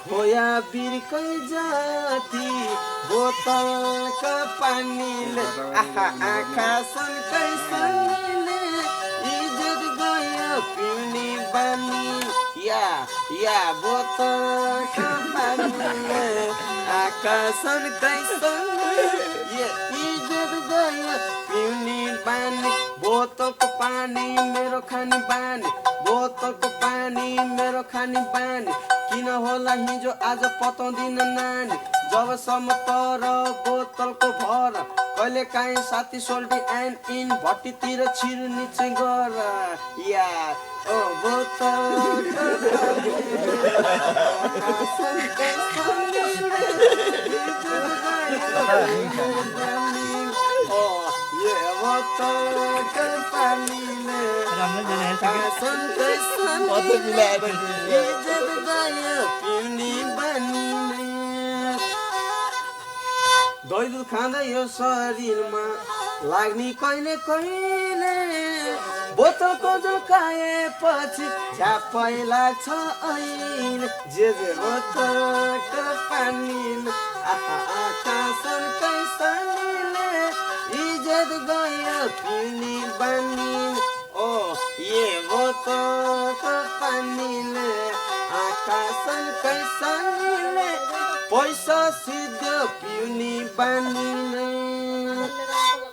खोया बिर्कै जाति बोतलको पानीले आँखा सन्कै सनीले इज्जत गयो पिउने बानी या बोतलको पानीले आँखा सन्कै सनीले इज्जत गयो पिउने बानी बोतलको पानी मेरो खाने बानी बोतलको पानी मेरो खाने बानी किन होला हिजो आज पताउँदिन नानी जबसम्म तर बोतलको भर कहिले काहीँ साथी सोल्टी एन्ड इन भट्टीतिर छिर्ने चाहिँ गर या ओ बोतलको पानीले दैदुध खाँदा यो शरीरमा लाग्ने कहिले कहिले बोतलको झुकाएपछि झ्याप्पै लाग्छ अहिले जे बोतलको पानीले आँखा सन्कै सनीले इज्जत गयो पिउने बानी ओ ये बोतलको पानीले आँखा सन्कै सनीले पैसा सिद्ध पिउने बानीले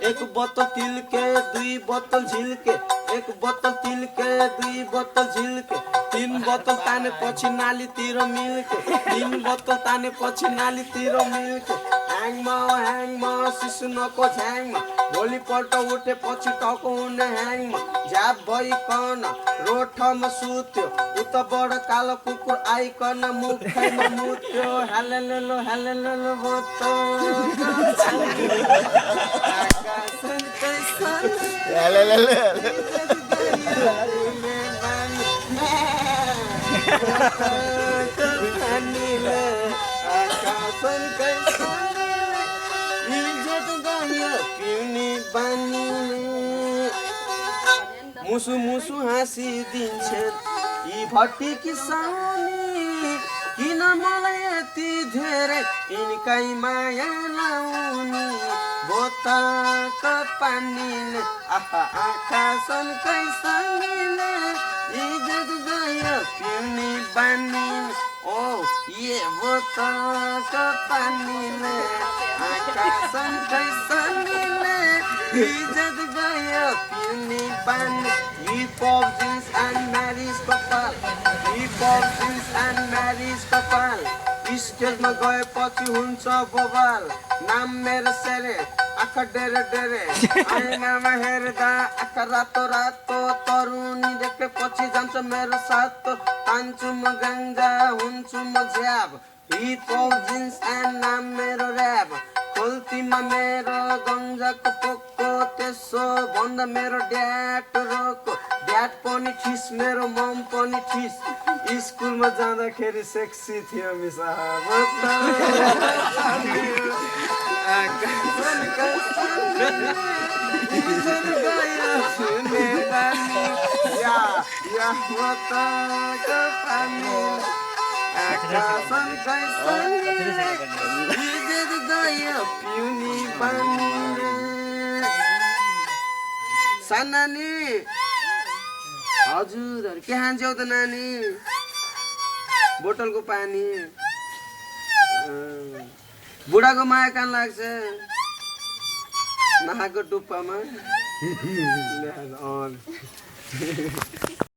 एक बोतल तिलके दुई बोतल झिल्के एक बोतल तिलके दुई बोतल झिल्के तीन बोतल तानेपछि नालीतिर मिल्के तीन बोतल तानेपछि नालीतिर मिल्के ह्याङमा सिस्नुको झ्याङमा भोलिपल्ट उठेपछि टाउको हुने ह्याङमा झ्याप भइकन रोठमा सुत्यो उताबाट कालो कुकुर आइकन मुखैमा मुत्यो हालेलेलो बोतल मुसु हाँसिदिन्छन् यी भट्टी किसानी किन मलाई यति धेरै यिनकै माया लाउने बोतलको पानीले आँखा सन्कै सनीले इज्जत गयो पिउने बानी ओ ये बोतलको पानीले आँखा सन्कै सनीले इज्जत गयो पिउने बानी हिप-हप जिन्स एन्ड म्यारिज कपाल हिप-हप जिन्स एन्ड म्यारिज कपाल स्टेजमा गएपछि हुन्छ बबाल नाम मेरो सेरे आँखा डेरे आइनामा हेर्दा आँखा रातो तरुनी देखेपछि जान्छ मेरो साथ तान्छु म गाङ्जा हुन्छु म झ्याब हिप-हप जिन्स एन्ड नाम मेरो ऱ्याब खोल्तीमा मेरो गङ्जाको पोको त्यसो भन्दा मेरो ड्याड रोको ड्याड पनि ठिस मेरो मम पनि ठिस स्कुलमा जाँदाखेरि सेक्सी थियो मिसा सानानी हजुरहरू के खान्छौ त नानी बोतलको पानी बुढाको माया कान लाग्छ नखाएको टुप्पामा